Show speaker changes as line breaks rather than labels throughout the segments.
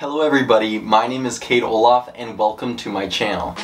Hello everybody, my name is Kate Olaf and welcome to my channel.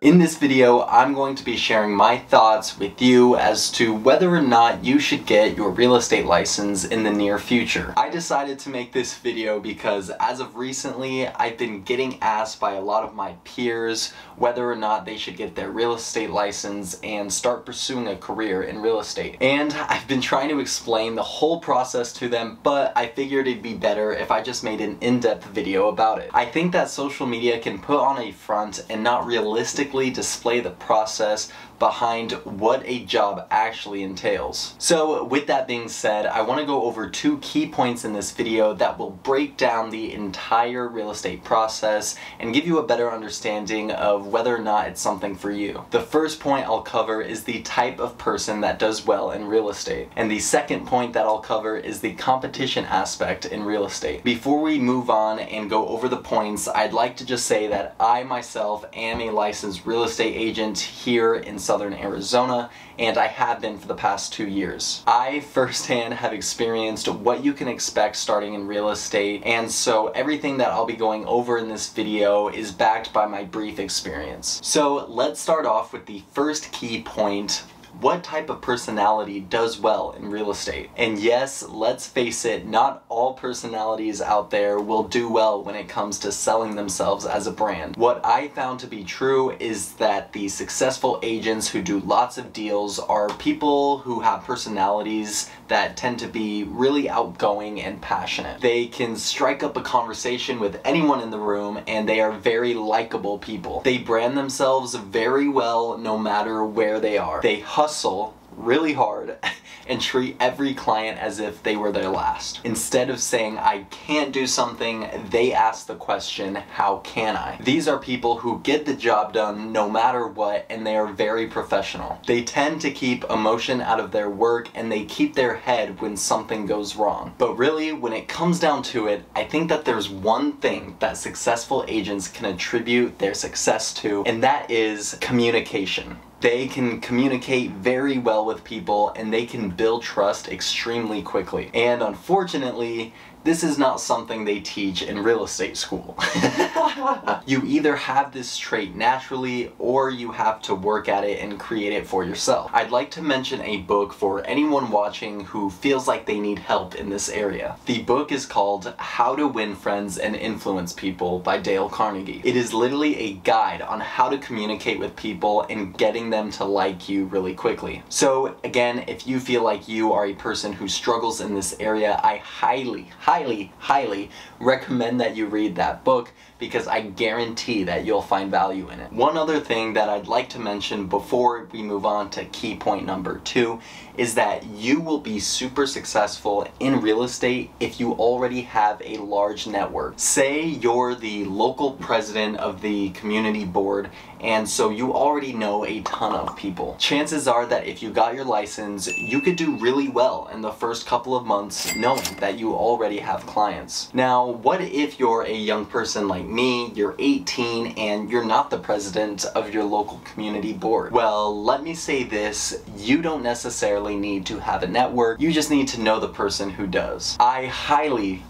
In this video, I'm going to be sharing my thoughts with you as to whether or not you should get your real estate license in the near future. I decided to make this video because as of recently, I've been getting asked by a lot of my peers whether or not they should get their real estate license and start pursuing a career in real estate. And I've been trying to explain the whole process to them, but I figured it'd be better if I just made an in-depth video about it. I think that social media can put on a front and not realistically display the process behind what a job actually entails. So with that being said, I want to go over two key points in this video that will break down the entire real estate process and give you a better understanding of whether or not it's something for you. The first point I'll cover is the type of person that does well in real estate. And the second point that I'll cover is the competition aspect in real estate. Before we move on and go over the points, I'd like to just say that I myself am a licensed real estate agent here in Southern Arizona, and I have been for the past 2 years. I firsthand have experienced what you can expect starting in real estate, and so everything that I'll be going over in this video is backed by my brief experience. So let's start off with the first key point. What type of personality does well in real estate? And yes, let's face it, not all personalities out there will do well when it comes to selling themselves as a brand. What I found to be true is that the successful agents who do lots of deals are people who have personalities that tend to be really outgoing and passionate. They can strike up a conversation with anyone in the room, and they are very likable people. They brand themselves very well no matter where they are. They hustle really hard and treat every client as if they were their last. Instead of saying, I can't do something, they ask the question, how can I? These are people who get the job done no matter what, and they are very professional. They tend to keep emotion out of their work, and they keep their head when something goes wrong. But really, when it comes down to it, I think that there's one thing that successful agents can attribute their success to, and that is communication. They can communicate very well with people, and they can build trust extremely quickly. And unfortunately, this is not something they teach in real estate school. You either have this trait naturally, or you have to work at it and create it for yourself. I'd like to mention a book for anyone watching who feels like they need help in this area. The book is called How to Win Friends and Influence People by Dale Carnegie. It is literally a guide on how to communicate with people and getting them to like you really quickly. So again, if you feel like you are a person who struggles in this area, I highly recommend that you read that book, because I guarantee that you'll find value in it. One other thing that I'd like to mention before we move on to key point number 2 is that you will be super successful in real estate if you already have a large network. Say you're the local president of the community board, and so you already know a ton of people. Chances are that if you got your license, you could do really well in the first couple of months knowing that you already have clients. Now, what if you're a young person like me, you're 18, and you're not the president of your local community board? Well, let me say this, you don't necessarily need to have a network, you just need to know the person who does. I highly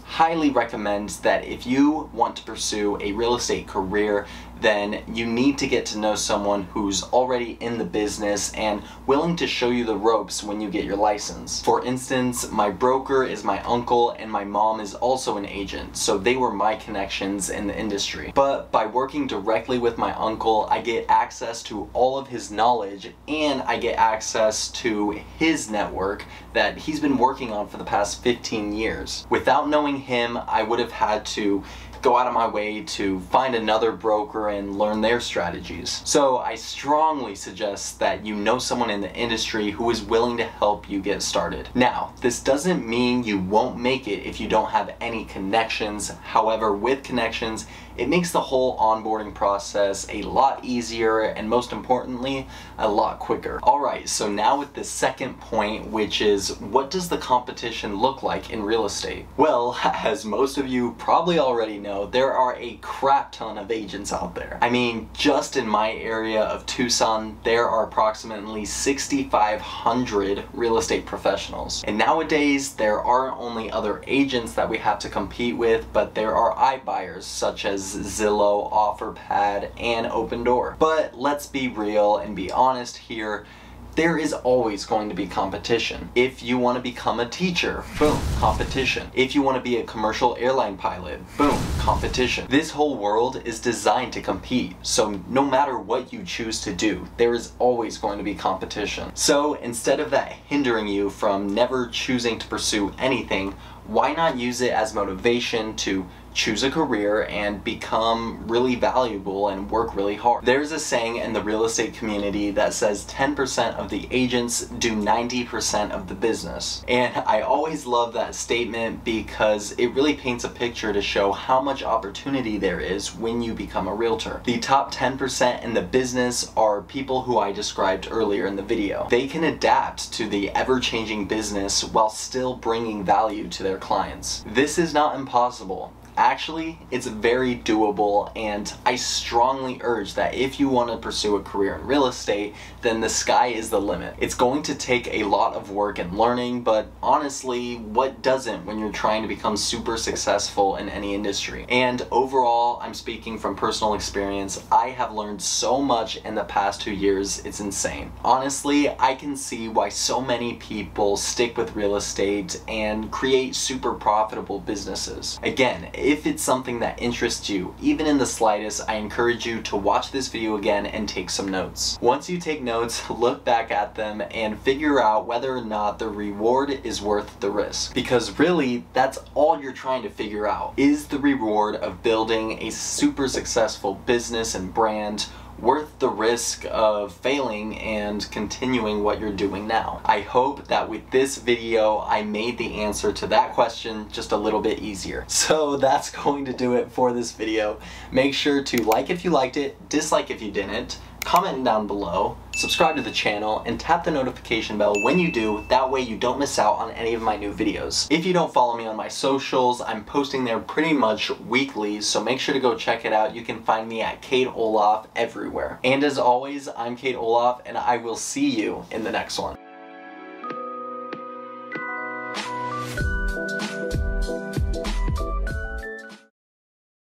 recommend that if you want to pursue a real estate career, then you need to get to know someone who's already in the business and willing to show you the ropes when you get your license. For instance, my broker is my uncle, and my mom is also an agent, so they were my connections in the industry. But by working directly with my uncle, I get access to all of his knowledge, and I get access to his network that he's been working on for the past 15 years. Without knowing him, I would have had to go out of my way to find another broker and learn their strategies. So I strongly suggest that you know someone in the industry who is willing to help you get started. Now, this doesn't mean you won't make it if you don't have any connections. However, with connections, it makes the whole onboarding process a lot easier, and most importantly, a lot quicker. Alright, so now with the second point, which is, what does the competition look like in real estate? Well, as most of you probably already know, know, there are a crap ton of agents out there. I mean, just in my area of Tucson, there are approximately 6,500 real estate professionals. And nowadays, there aren't only other agents that we have to compete with, but there are iBuyers such as Zillow, OfferPad, and Opendoor. But let's be real and be honest here. There is always going to be competition. If you want to become a teacher, boom, competition. If you want to be a commercial airline pilot, boom, competition. This whole world is designed to compete, so no matter what you choose to do, there is always going to be competition. So instead of that hindering you from never choosing to pursue anything, why not use it as motivation to choose a career and become really valuable and work really hard? There's a saying in the real estate community that says 10% of the agents do 90% of the business. And I always love that statement because it really paints a picture to show how much opportunity there is when you become a realtor. The top 10% in the business are people who I described earlier in the video. They can adapt to the ever-changing business while still bringing value to their clients. This is not impossible. Actually, it's very doable, and I strongly urge that if you want to pursue a career in real estate, then the sky is the limit. It's going to take a lot of work and learning, but honestly, what doesn't when you're trying to become super successful in any industry? And overall, I'm speaking from personal experience, I have learned so much in the past 2 years, it's insane. Honestly, I can see why so many people stick with real estate and create super profitable businesses. Again, if it's something that interests you, even in the slightest, I encourage you to watch this video again and take some notes. Once you take notes, look back at them and figure out whether or not the reward is worth the risk. Because really, that's all you're trying to figure out. Is the reward of building a super successful business and brand worth the risk of failing and continuing what you're doing now? I hope that with this video I made the answer to that question just a little bit easier. So that's going to do it for this video. Make sure to like if you liked it, dislike if you didn't, comment down below, subscribe to the channel, and tap the notification bell when you do, that way you don't miss out on any of my new videos. If you don't follow me on my socials, I'm posting there pretty much weekly, so make sure to go check it out. You can find me at Kate Olaf everywhere. And as always, I'm Kate Olaf, and I will see you in the next one.